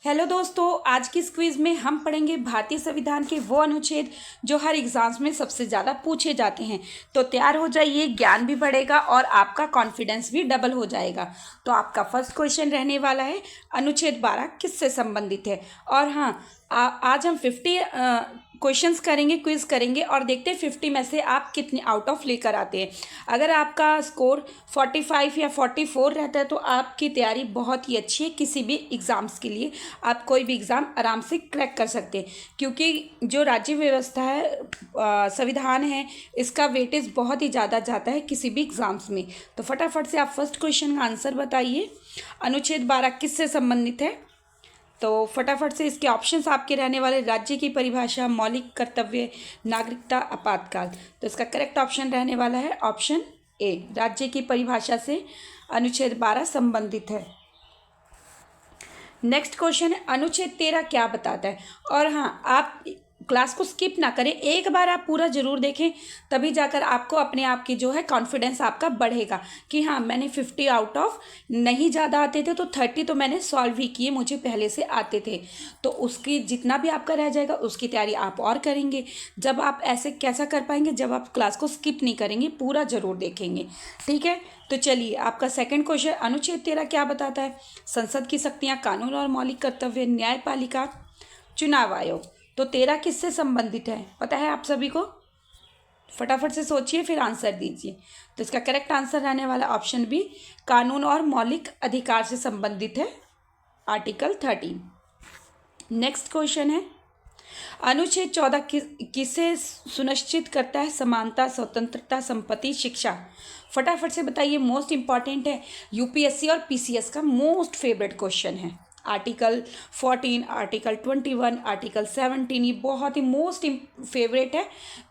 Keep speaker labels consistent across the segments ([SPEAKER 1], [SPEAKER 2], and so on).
[SPEAKER 1] Hello दोस्तों, आज की इस क्विज में हम पढ़ेंगे भारतीय संविधान के वो अनुच्छेद जो हर एग्जाम्स में सबसे ज़्यादा पूछे जाते हैं। तो तैयार हो जाइए, ज्ञान भी बढ़ेगा और आपका कॉन्फिडेंस भी डबल हो जाएगा। तो आपका फर्स्ट क्वेश्चन रहने वाला है, अनुच्छेद 12 किससे संबंधित है। और हाँ, आज हम 50 क्वेश्चंस करेंगे, क्विज करेंगे और देखते हैं 50 में से आप कितने आउट ऑफ लेकर आते हैं। अगर आपका स्कोर 45 या 44 रहता है तो आपकी तैयारी बहुत ही अच्छी है। किसी भी एग्ज़ाम्स के लिए आप कोई भी एग्ज़ाम आराम से क्रैक कर सकते हैं, क्योंकि जो राज्य व्यवस्था है, संविधान है, इसका वेटेज बहुत ही ज़्यादा जाता है किसी भी एग्ज़ाम्स में। तो फटाफट से आप फर्स्ट क्वेश्चन का आंसर बताइए, अनुच्छेद 12 किससे संबंधित है। तो फटाफट से इसके ऑप्शंस आपके रहने वाले, राज्य की परिभाषा, मौलिक कर्तव्य, नागरिकता, आपातकाल। तो इसका करेक्ट ऑप्शन रहने वाला है ऑप्शन ए, राज्य की परिभाषा से अनुच्छेद 12 संबंधित है। नेक्स्ट क्वेश्चन है, अनुच्छेद 13 क्या बताता है। और हाँ, आप क्लास को स्किप ना करें, एक बार आप पूरा जरूर देखें, तभी जाकर आपको अपने आप की जो है कॉन्फिडेंस आपका बढ़ेगा कि हाँ, मैंने 50 आउट ऑफ नहीं ज़्यादा आते थे तो 30 तो मैंने सॉल्व ही किए, मुझे पहले से आते थे। तो उसकी जितना भी आपका रह जाएगा उसकी तैयारी आप और करेंगे। जब आप ऐसे कैसा कर पाएंगे, जब आप क्लास को स्किप नहीं करेंगे, पूरा जरूर देखेंगे। ठीक है, तो चलिए आपका सेकंड क्वेश्चन, अनुच्छेद 13 क्या बताता है। संसद की शक्तियाँ, कानून और मौलिक कर्तव्य, न्यायपालिका, चुनाव आयोग। तो 13 किससे संबंधित है, पता है आप सभी को। फटाफट से सोचिए फिर आंसर दीजिए। तो इसका करेक्ट आंसर रहने वाला ऑप्शन बी, कानून और मौलिक अधिकार से संबंधित है, आर्टिकल 13। नेक्स्ट क्वेश्चन है, अनुच्छेद 14 किसे सुनिश्चित करता है। समानता, स्वतंत्रता, संपत्ति, शिक्षा। फटाफट से बताइए, मोस्ट इंपॉर्टेंट है, यूपीएससी और पीसीएस का मोस्ट फेवरेट क्वेश्चन है। आर्टिकल 14, आर्टिकल 21, आर्टिकल 17, ये बहुत ही मोस्ट फेवरेट है।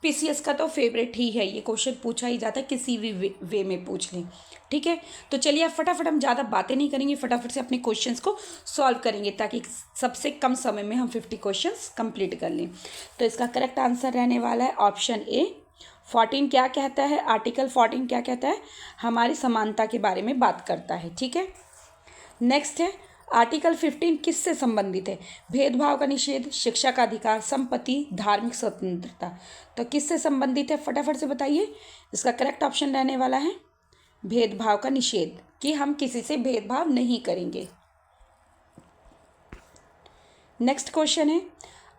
[SPEAKER 1] पीसीएस का तो फेवरेट ही है, ये क्वेश्चन पूछा ही जाता है, किसी भी वे में पूछ लें। ठीक है, तो चलिए फटाफट, हम ज़्यादा बातें नहीं करेंगे, फटाफट से अपने क्वेश्चंस को सॉल्व करेंगे ताकि सबसे कम समय में हम 50 क्वेश्चंस कंप्लीट कर लें। तो इसका करेक्ट आंसर रहने वाला है ऑप्शन ए। 14 क्या कहता है, आर्टिकल 14 क्या कहता है, हमारी समानता के बारे में बात करता है। ठीक है, नेक्स्ट है, आर्टिकल 15 किससे संबंधित है। भेदभाव का निषेध, शिक्षा का अधिकार, संपत्ति, धार्मिक स्वतंत्रता। तो किससे संबंधित है, फटाफट से बताइए। इसका करेक्ट ऑप्शन रहने वाला है भेदभाव का निषेध, कि हम किसी से भेदभाव नहीं करेंगे। नेक्स्ट क्वेश्चन है,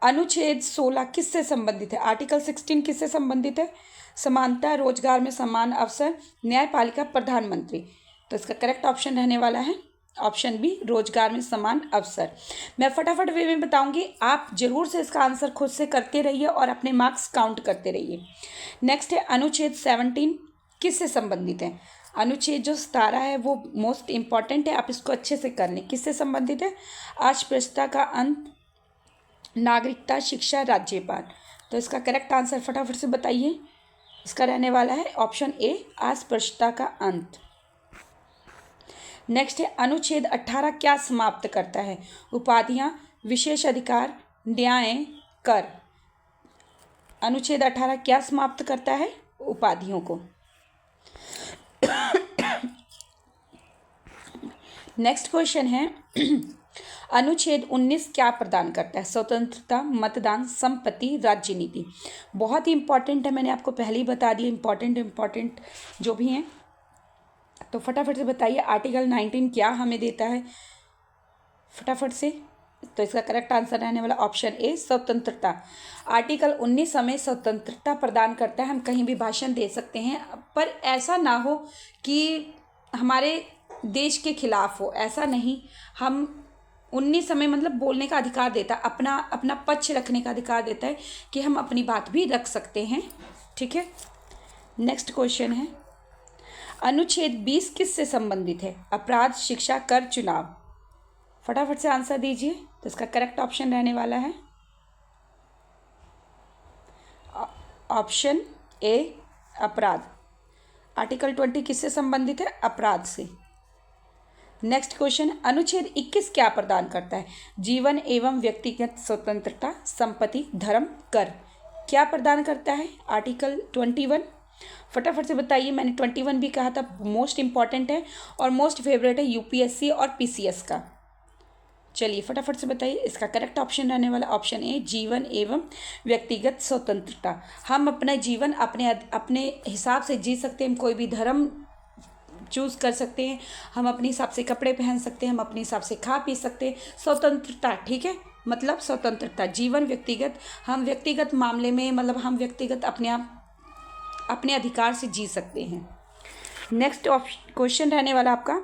[SPEAKER 1] अनुच्छेद 16 किससे संबंधित है। आर्टिकल 16 किससे संबंधित है। समानता, रोजगार में समान अवसर, न्यायपालिका, प्रधानमंत्री। तो इसका करेक्ट ऑप्शन रहने वाला है ऑप्शन बी, रोजगार में समान अवसर। मैं फटाफट वे में बताऊंगी, आप जरूर से इसका आंसर खुद से करते रहिए और अपने मार्क्स काउंट करते रहिए। नेक्स्ट है, अनुच्छेद 17 किससे संबंधित है। अनुच्छेद जो 17 है वो मोस्ट इंपॉर्टेंट है, आप इसको अच्छे से कर लें। किससे संबंधित है, अस्पृश्यता का अंत, नागरिकता, शिक्षा, राज्यपाल। तो इसका करेक्ट आंसर फटाफट से बताइए। इसका रहने वाला है ऑप्शन ए, अस्पृश्यता का अंत। नेक्स्ट है, अनुच्छेद 18 क्या समाप्त करता है। उपाधियां, विशेष अधिकार, न्याय, कर। अनुच्छेद 18 क्या समाप्त करता है, उपाधियों को। नेक्स्ट क्वेश्चन है, अनुच्छेद 19 क्या प्रदान करता है। स्वतंत्रता, मतदान, संपत्ति, राज्य नीति। बहुत ही इंपॉर्टेंट है, मैंने आपको पहले ही बता दिया इंपॉर्टेंट जो भी हैं। तो फटाफट से बताइए, आर्टिकल 19 क्या हमें देता है, फटाफट से। तो इसका करेक्ट आंसर रहने वाला ऑप्शन ए, स्वतंत्रता। आर्टिकल 19 हमें स्वतंत्रता प्रदान करता है, हम कहीं भी भाषण दे सकते हैं, पर ऐसा ना हो कि हमारे देश के खिलाफ हो, ऐसा नहीं। हम 19 हमें मतलब बोलने का अधिकार देता है, अपना पक्ष रखने का अधिकार देता है कि हम अपनी बात भी रख सकते हैं। ठीक है, नेक्स्ट क्वेश्चन है, अनुच्छेद 20 किससे संबंधित है। अपराध, शिक्षा, कर, चुनाव। फटाफट से आंसर दीजिए। तो इसका करेक्ट ऑप्शन रहने वाला है ऑप्शन ए, अपराध। आर्टिकल 20 किससे संबंधित है, अपराध से। नेक्स्ट क्वेश्चन, अनुच्छेद 21 क्या प्रदान करता है। जीवन एवं व्यक्तिगत स्वतंत्रता, संपत्ति, धर्म, कर। क्या प्रदान करता है, आर्टिकल 21। फटाफट से बताइए, मैंने 21 भी कहा था, मोस्ट इंपॉर्टेंट है और मोस्ट फेवरेट है यूपीएससी और पीसीएस का। चलिए फटाफट से बताइए। इसका करेक्ट ऑप्शन रहने वाला ऑप्शन ए, जीवन एवं व्यक्तिगत स्वतंत्रता। हम अपना जीवन अपने हिसाब से जी सकते हैं, हम कोई भी धर्म चूज़ कर सकते हैं, हम अपने हिसाब से कपड़े पहन सकते हैं, हम अपने हिसाब से खा पी सकते हैं। स्वतंत्रता, ठीक है, मतलब स्वतंत्रता। जीवन व्यक्तिगत, हम व्यक्तिगत मामले में मतलब हम व्यक्तिगत अपने अधिकार से जी सकते हैं। नेक्स्ट क्वेश्चन रहने वाला आपका,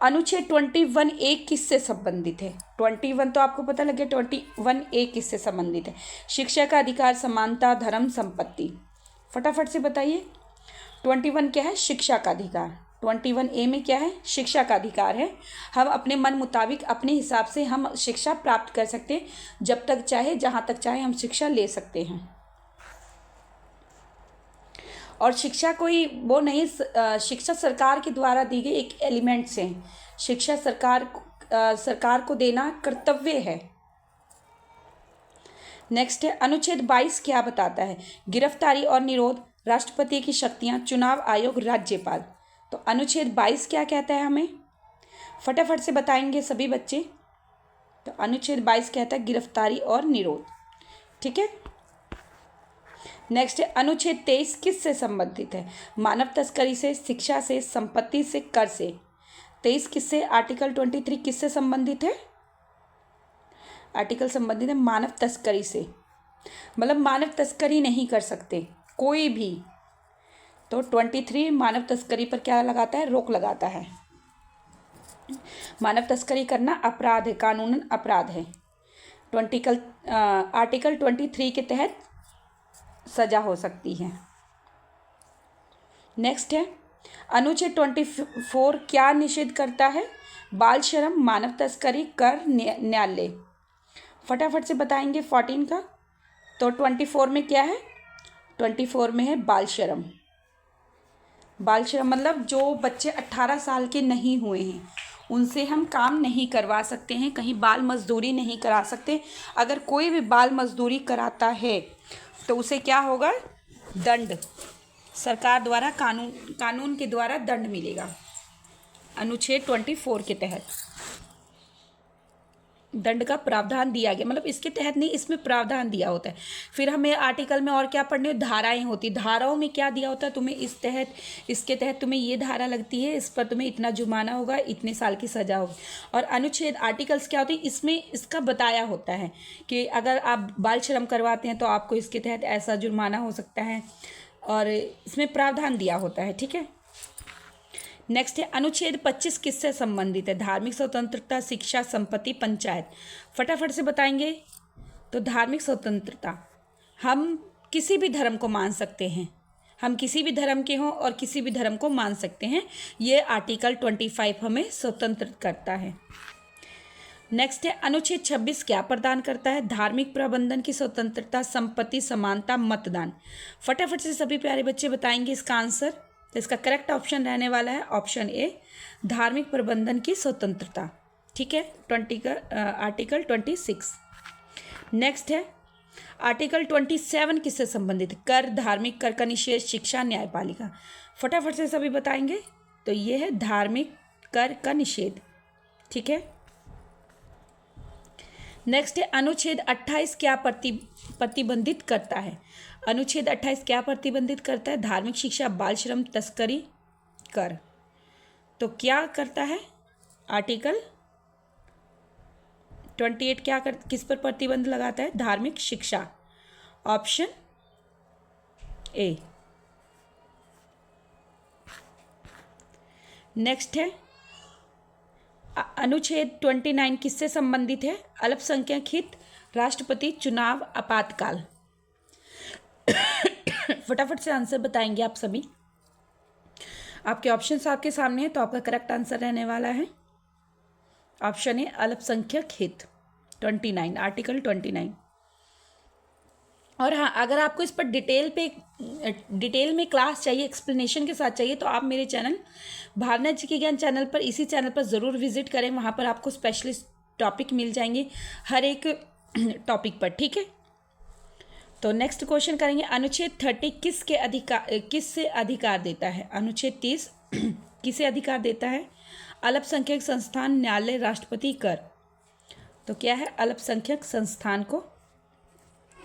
[SPEAKER 1] अनुच्छेद 21A किससे संबंधित है? 21 तो आपको पता लग गया, 21A किससे संबंधित है? शिक्षा का अधिकार, समानता, धर्म, संपत्ति। फटाफट से बताइए। 21 क्या है? शिक्षा का अधिकार। 21A में क्या है? शिक्षा का अधिकार है। हम अपने मन मुताबिक अपने हिसाब से हम शिक्षा प्राप्त कर सकते हैं, जब तक चाहे जहाँ तक चाहे हम शिक्षा ले सकते हैं। और शिक्षा कोई वो नहीं, शिक्षा सरकार के द्वारा दी गई एक एलिमेंट्स है। शिक्षा सरकार को देना कर्तव्य है। नेक्स्ट है, अनुच्छेद 22 क्या बताता है? गिरफ्तारी और निरोध, राष्ट्रपति की शक्तियां, चुनाव आयोग, राज्यपाल। तो अनुच्छेद 22 क्या कहता है हमें? फटाफट से बताएंगे सभी बच्चे। तो अनुच्छेद 22 कहता है गिरफ्तारी और निरोध, ठीक है। नेक्स्ट है, अनुच्छेद 23 किससे संबंधित है? मानव तस्करी से, शिक्षा से, संपत्ति से, कर से। 23 किससे? आर्टिकल 23 किससे संबंधित है? आर्टिकल संबंधित है मानव तस्करी से, मतलब मानव तस्करी नहीं कर सकते कोई भी। तो 23 मानव तस्करी पर क्या लगाता है? रोक लगाता है। मानव तस्करी करना अपराध है, कानूनन अपराध है। आर्टिकल 23 के तहत सजा हो सकती है। नेक्स्ट है, अनुच्छेद 24 क्या निषेध करता है? बाल श्रम, मानव तस्करी, कर, न्यायालय। फटाफट से बताएंगे 14 का। तो 24 में क्या है? 24 में है बाल श्रम। बाल श्रम मतलब जो बच्चे 18 साल के नहीं हुए हैं उनसे हम काम नहीं करवा सकते हैं, कहीं बाल मजदूरी नहीं करा सकते। अगर कोई भी बाल मजदूरी कराता है तो उसे क्या होगा? दंड, सरकार द्वारा कानून के द्वारा दंड मिलेगा। अनुच्छेद 24 के तहत दंड का प्रावधान दिया गया, मतलब इसके तहत नहीं, इसमें प्रावधान दिया होता है। फिर हमें आर्टिकल में और क्या पढ़ने, धाराएं होती, धाराओं में क्या दिया होता है? तुम्हें इसके तहत तुम्हें ये धारा लगती है, इस पर तुम्हें इतना जुर्माना होगा, इतने साल की सजा होगी। और अनुच्छेद आर्टिकल्स क्या होती है? इसमें इसका बताया होता है कि अगर आप बाल श्रम करवाते हैं तो आपको इसके तहत ऐसा जुर्माना हो सकता है, और इसमें प्रावधान दिया होता है, ठीक है। नेक्स्ट है, अनुच्छेद 25 किससे संबंधित है? धार्मिक स्वतंत्रता, शिक्षा, संपत्ति, पंचायत। फटाफट से बताएंगे। तो धार्मिक स्वतंत्रता, हम किसी भी धर्म को मान सकते हैं, हम किसी भी धर्म के हों और किसी भी धर्म को मान सकते हैं, ये आर्टिकल 25 हमें स्वतंत्र करता है। नेक्स्ट है, अनुच्छेद 26 क्या प्रदान करता है? धार्मिक प्रबंधन की स्वतंत्रता, संपत्ति, समानता, मतदान। फटाफट से सभी प्यारे बच्चे बताएंगे इसका आंसर। तो इसका करेक्ट ऑप्शन रहने वाला है ऑप्शन ए, धार्मिक प्रबंधन की स्वतंत्रता, ठीक है। आर्टिकल 26। नेक्स्ट है, आर्टिकल 27 किससे संबंधित? कर, धार्मिक कर का निषेध, शिक्षा, न्यायपालिका। फटाफट से सभी बताएंगे। तो ये है धार्मिक कर का निषेध, ठीक है। नेक्स्ट है, अनुच्छेद 28 क्या प्रतिबंधित करता है? अनुच्छेद 28 क्या प्रतिबंधित करता है? धार्मिक शिक्षा, बाल श्रम, तस्करी, कर। तो क्या करता है? आर्टिकल 28 किस पर प्रतिबंध लगाता है? धार्मिक शिक्षा, ऑप्शन ए। नेक्स्ट है, अनुच्छेद 29 किससे संबंधित है? अल्पसंख्यक हित, राष्ट्रपति, चुनाव, आपातकाल। फटाफट से आंसर बताएंगे आप सभी। आपके ऑप्शंस आपके सामने हैं, तो आपका करेक्ट आंसर रहने वाला है ऑप्शन ए, अल्पसंख्यक हित। 29, आर्टिकल 29। और हाँ, अगर आपको इस पर डिटेल में क्लास चाहिए, एक्सप्लेनेशन के साथ चाहिए, तो आप मेरे चैनल भावना जी के ज्ञान चैनल पर, इसी चैनल पर ज़रूर विजिट करें। वहाँ पर आपको स्पेशलिस्ट टॉपिक मिल जाएंगे हर एक टॉपिक पर, ठीक है। तो नेक्स्ट क्वेश्चन करेंगे, अनुच्छेद 30 किससे अधिकार देता है? अनुच्छेद 30 किसे अधिकार देता है? अल्पसंख्यक संस्थान, न्यायालय, राष्ट्रपति, कर। तो क्या है, अल्पसंख्यक संस्थान को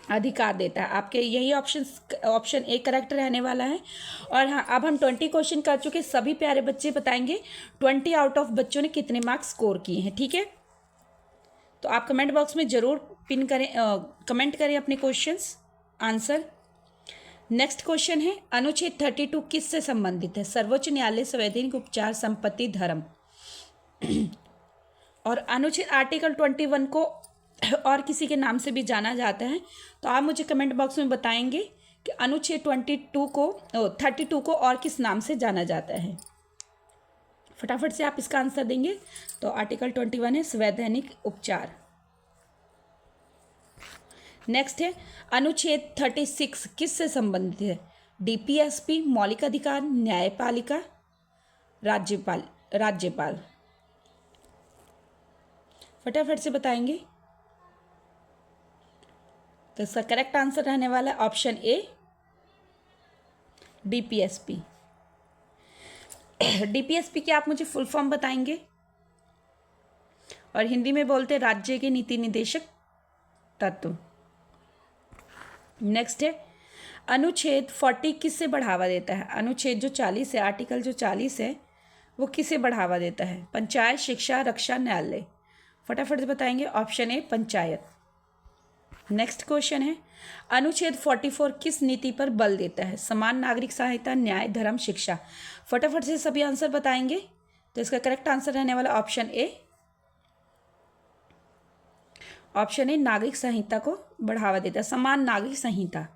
[SPEAKER 1] अधिकार देता है। आपके यही ऑप्शन ए करेक्ट रहने वाला है। और हाँ, अब हम 20 क्वेश्चन कर चुके। सभी प्यारे बच्चे बताएंगे 20 आउट ऑफ बच्चों ने कितने मार्क्स स्कोर किए हैं। ठीक है, तो आप कमेंट बॉक्स में ज़रूर पिन करें, कमेंट करें अपने क्वेश्चंस आंसर। नेक्स्ट क्वेश्चन है, अनुच्छेद 32 किससे संबंधित है? सर्वोच्च न्यायालय, संवैधानिक उपचार, संपत्ति, धर्म। और अनुच्छेद आर्टिकल 21 को और किसी के नाम से भी जाना जाता है। तो आप मुझे कमेंट बॉक्स में बताएंगे कि अनुच्छेद 32 को और किस नाम से जाना जाता है। फटाफट से आप इसका आंसर देंगे। तो आर्टिकल 21 है संवैधानिक उपचार। नेक्स्ट है, अनुच्छेद 36 किससे संबंधित है? डीपीएसपी, मौलिक अधिकार, न्यायपालिका, राज्यपाल। फटाफट से बताएंगे। तो इसका करेक्ट आंसर रहने वाला है ऑप्शन ए, डीपीएसपी। डीपीएसपी की आप मुझे फुल फॉर्म बताएंगे? और हिंदी में बोलते हैं राज्य के नीति निदेशक तत्व। नेक्स्ट है, अनुच्छेद 40 किससे बढ़ावा देता है? अनुच्छेद जो 40 है, आर्टिकल जो 40 है, वो किसे बढ़ावा देता है? पंचायत, शिक्षा, रक्षा, न्यायालय। फटाफट से बताएंगे। Option A, panchayat. Next question है, अनुच्छेद 44 किस नीति पर बल देता है? समान नागरिक सहायता, न्याय, धर्म, शिक्षा। फटाफट से सभी आंसर बताएंगे। तो इसका करेक्ट आंसर रहने वाला ऑप्शन ए, नागरिक संहिता को बढ़ावा देता है, समान नागरिक संहिता।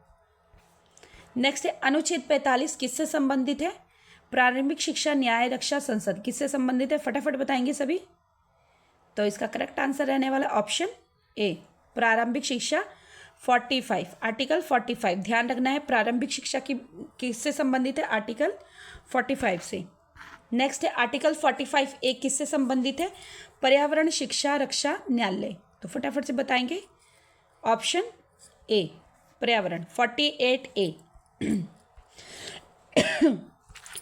[SPEAKER 1] नेक्स्ट है, अनुच्छेद 45 किससे संबंधित है? प्रारंभिक शिक्षा, न्याय, रक्षा, संसद। किससे संबंधित है? फटाफट बताएंगे सभी। तो इसका करेक्ट आंसर रहने वाला ऑप्शन ए, प्रारंभिक शिक्षा 45, आर्टिकल 45। ध्यान रखना है, प्रारंभिक शिक्षा की किससे संबंधित है? आर्टिकल 45 से। नेक्स्ट है, आर्टिकल 45 ए किससे संबंधित है? पर्यावरण, शिक्षा, रक्षा, न्यायालय। तो फटाफट से बताएंगे। ऑप्शन ए, पर्यावरण, 48 ए।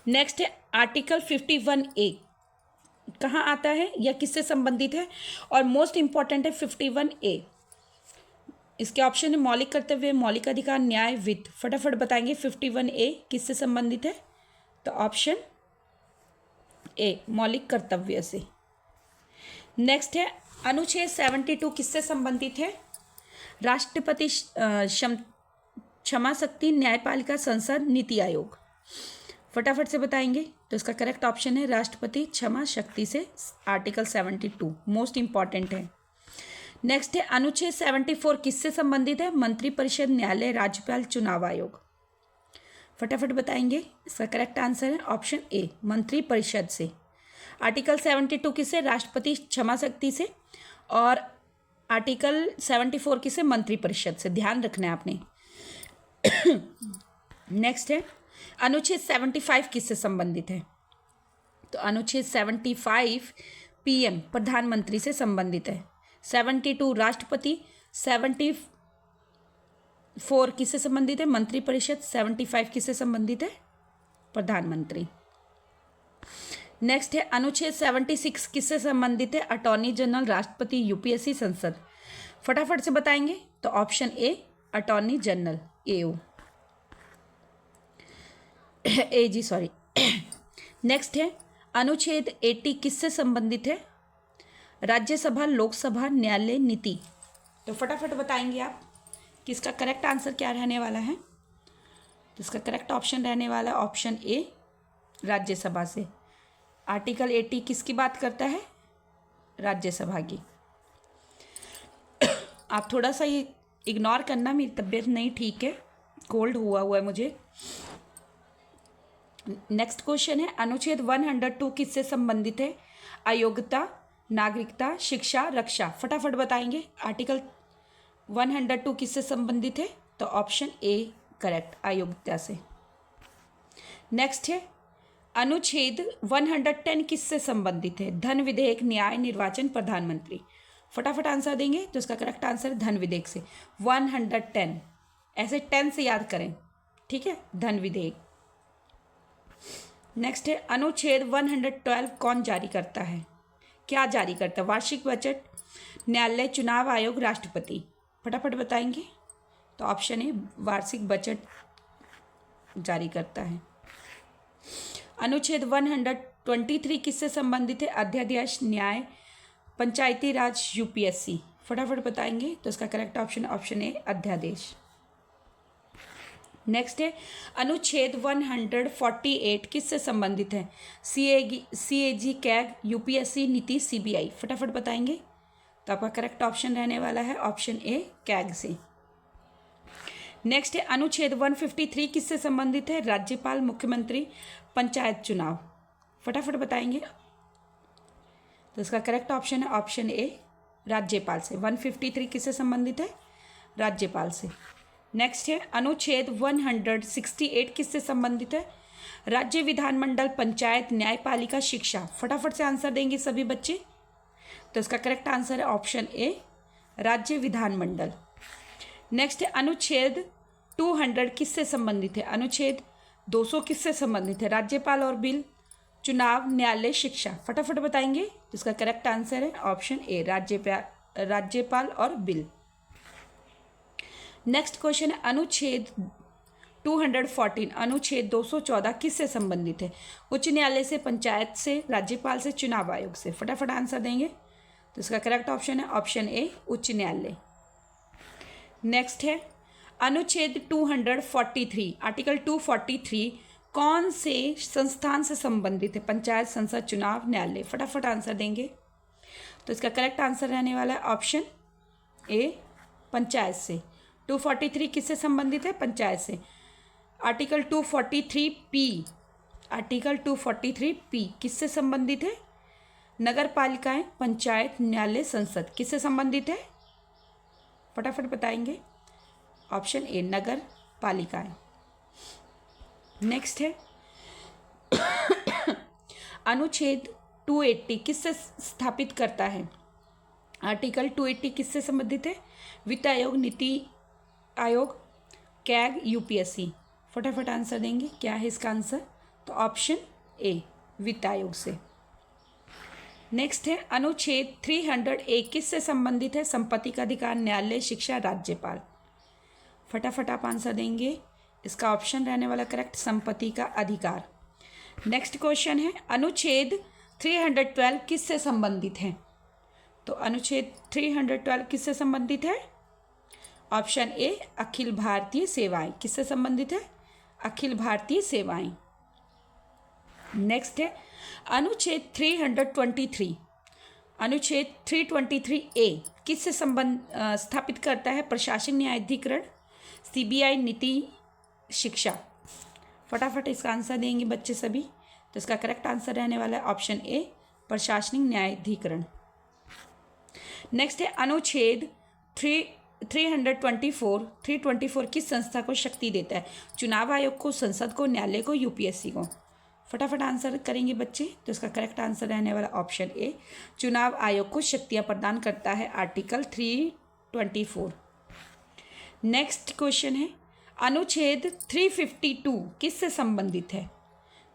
[SPEAKER 1] नेक्स्ट है, आर्टिकल 51 ए कहाँ आता है या किससे संबंधित है? और मोस्ट इंपॉर्टेंट है 51 ए। इसके ऑप्शन है मौलिक कर्तव्य, मौलिक अधिकार, न्याय, वित्त। फटाफट बताएंगे 51 ए किससे संबंधित है? तो ऑप्शन ए, मौलिक कर्तव्य से। नेक्स्ट है, अनुच्छेद 72 किससे संबंधित है? राष्ट्रपति, क्षमा शक्ति, न्यायपालिका, संसद, नीति आयोग। फटाफट से बताएंगे। तो इसका करेक्ट ऑप्शन है राष्ट्रपति क्षमा शक्ति से, आर्टिकल 72 मोस्ट इंपॉर्टेंट है। नेक्स्ट है, अनुच्छेद 74 किससे संबंधित है? मंत्रिपरिषद, न्यायालय, राज्यपाल, चुनाव आयोग। फटाफट बताएंगे। इसका करेक्ट आंसर है ऑप्शन ए, मंत्रिपरिषद से। आर्टिकल 72 किससे? राष्ट्रपति क्षमा शक्ति से। और आर्टिकल 74 किससे? मंत्रिपरिषद से। ध्यान रखना है आपने। नेक्स्ट है, अनुच्छेद 75 किससे संबंधित है? तो अनुच्छेद 75 पीएम, प्रधानमंत्री से संबंधित है। 72 राष्ट्रपति, 74 किससे संबंधित है? मंत्रिपरिषद। 75 किससे संबंधित है? प्रधानमंत्री। नेक्स्ट है, अनुच्छेद 76 किससे संबंधित है? अटॉर्नी जनरल, राष्ट्रपति, यूपीएससी, संसद। फटाफट से बताएंगे। तो option A, attorney general, AO, AG, sorry. Next है, अनुच्छेद 80 किससे संबंधित है? राज्यसभा, लोकसभा, न्यायालय, नीति। तो फटाफट बताएंगे आप कि इसका करेक्ट आंसर क्या रहने वाला है। तो इसका करेक्ट ऑप्शन रहने वाला है ऑप्शन ए, राज्यसभा से। आर्टिकल 80 किसकी बात करता है? राज्यसभा की। आप थोड़ा सा ये इग्नोर करना, मेरी तबीयत नहीं ठीक है, कोल्ड हुआ है मुझे। नेक्स्ट क्वेश्चन है, अनुच्छेद 102 किससे संबंधित है? अयोग्यता, नागरिकता, शिक्षा, रक्षा। फटाफट बताएंगे। आर्टिकल 102 किससे संबंधित है? तो ऑप्शन ए करेक्ट, अयोग्यता से। नेक्स्ट है, अनुच्छेद 110 किससे संबंधित है? धन विधेयक, न्याय, निर्वाचन, प्रधानमंत्री। फटाफट आंसर देंगे। तो इसका करेक्ट आंसर है धन विधेयक से। 110 ऐसे 10 से याद करें, ठीक है, धन विधेयक। नेक्स्ट है, अनुच्छेद 112 कौन जारी करता है? क्या जारी करता है? वार्षिक बजट, न्यायालय, चुनाव आयोग, राष्ट्रपति? फटाफट बताएंगे। तो ऑप्शन ए वार्षिक बजट जारी करता है। अनुच्छेद 123 किससे संबंधित है? अध्यादेश, न्याय, पंचायती राज, यूपीएससी? फटाफट बताएंगे। तो इसका करेक्ट ऑप्शन ए अध्यादेश। नेक्स्ट है अनुच्छेद 148 किससे संबंधित है? सीएजी, कैग, यूपीएससी, नीति, सीबीआई? फटाफट बताएंगे। तो आपका करेक्ट ऑप्शन रहने वाला है ऑप्शन ए कैग से। नेक्स्ट है अनुच्छेद 153 किससे संबंधित है? राज्यपाल, मुख्यमंत्री, पंचायत चुनाव? फटाफट बताएंगे। तो इसका करेक्ट ऑप्शन है ऑप्शन ए राज्यपाल से। 153 किससे संबंधित है? राज्यपाल से। नेक्स्ट है अनुच्छेद 168 किससे संबंधित है? राज्य, विधानमंडल, पंचायत, न्यायपालिका, शिक्षा? फटाफट से आंसर देंगे सभी बच्चे। तो इसका करेक्ट आंसर है ऑप्शन ए राज्य, विधानमंडल। नेक्स्ट है अनुच्छेद 200 किससे संबंधित है? अनुच्छेद 200 किससे संबंधित है? राज्यपाल और बिल, चुनाव, न्यायालय, शिक्षा? फटाफट बताएंगे। तो इसका करेक्ट आंसर है ऑप्शन ए राज्यपाल और बिल। नेक्स्ट क्वेश्चन है अनुच्छेद 214 अनुच्छेद 214 किससे संबंधित है? उच्च न्यायालय से, पंचायत से, राज्यपाल से, चुनाव आयोग से? फटाफट आंसर देंगे। तो इसका करेक्ट ऑप्शन है ऑप्शन ए उच्च न्यायालय। नेक्स्ट है अनुच्छेद 243 आर्टिकल 243 कौन से संस्थान से संबंधित है? पंचायत, संसद, चुनाव, न्यायालय? फटाफट आंसर देंगे। तो इसका करेक्ट आंसर रहने वाला है ऑप्शन ए पंचायत से। 243 किससे संबंधित है? पंचायत से। आर्टिकल 243 किससे संबंधित है? नगर पालिकाएं, पंचायत, न्यायालय, संसद? किससे संबंधित है? फटाफट बताएंगे। Option A Nagar पालिकाएं। नेक्स्ट है अनुच्छेद 280 किससे स्थापित करता है? आर्टिकल 280 किससे संबंधित है? वित्त आयोग, नीति आयोग, कैग, यूपीएससी? फटाफट आंसर देंगे। क्या है इसका आंसर? तो ऑप्शन ए वित्त आयोग से। नेक्स्ट है अनुच्छेद 301 किससे संबंधित है? संपत्ति का अधिकार, न्यायालय, शिक्षा, राज्यपाल? फटाफट आप आंसर देंगे। इसका ऑप्शन रहने वाला करेक्ट संपत्ति का अधिकार। नेक्स्ट क्वेश्चन है अनुच्छेद 312 किससे संबंधित है? तो अनुच्छेद 312 किससे संबंधित है? ऑप्शन ए अखिल भारतीय सेवाएं? किससे संबंधित है? अखिल भारतीय सेवाएं। नेक्स्ट है अनुच्छेद 323 ए किससे स्थापित करता है? प्रशासन, न्यायाधिकरण, सीबीआई, नीति, शिक्षा? फटाफट इसका आंसर देंगे बच्चे सभी। तो इसका करेक्ट आंसर रहने वाला है ऑप्शन ए प्रशासनिक न्यायाधिकरण। नेक्स्ट है अनुच्छेद 324 किस संस्था को शक्ति देता है? चुनाव आयोग को, संसद को, न्यायालय को, यूपीएससी को? फटाफट आंसर करेंगे बच्चे। तो इसका करेक्ट आंसर रहने वाला ऑप्शन ए चुनाव आयोग को शक्तियाँ प्रदान करता है आर्टिकल 324। नेक्स्ट क्वेश्चन है अनुच्छेद 352 किससे संबंधित है?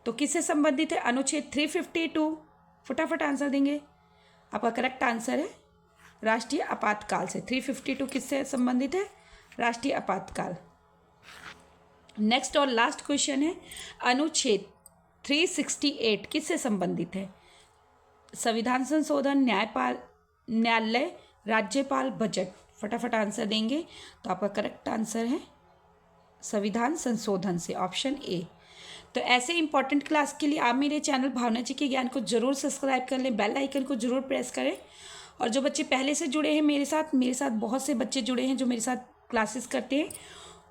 [SPEAKER 1] तो किससे संबंधित है अनुच्छेद 352? फटाफट आंसर देंगे। आपका करेक्ट आंसर है राष्ट्रीय आपातकाल से। 352 किससे संबंधित है? राष्ट्रीय आपातकाल। नेक्स्ट और लास्ट क्वेश्चन है अनुच्छेद 368 किससे संबंधित है? संविधान संशोधन, न्यायालय, राज्यपाल, बजट? फटाफट आंसर देंगे। तो आपका करेक्ट आंसर है संविधान संशोधन से, ऑप्शन ए। तो ऐसे इंपॉर्टेंट क्लास के लिए आप मेरे चैनल भावना जी के ज्ञान को जरूर सब्सक्राइब कर लें, बेल आइकन को जरूर प्रेस करें। और जो बच्चे पहले से जुड़े हैं मेरे साथ बहुत से बच्चे जुड़े हैं जो मेरे साथ क्लासेस करते हैं,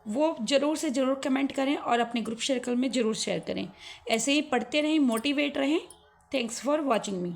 [SPEAKER 1] वो ज़रूर से ज़रूर कमेंट करें और अपने ग्रुप सर्कल में ज़रूर शेयर करें। ऐसे ही पढ़ते रहें, मोटिवेट रहें। Thanks for watching me.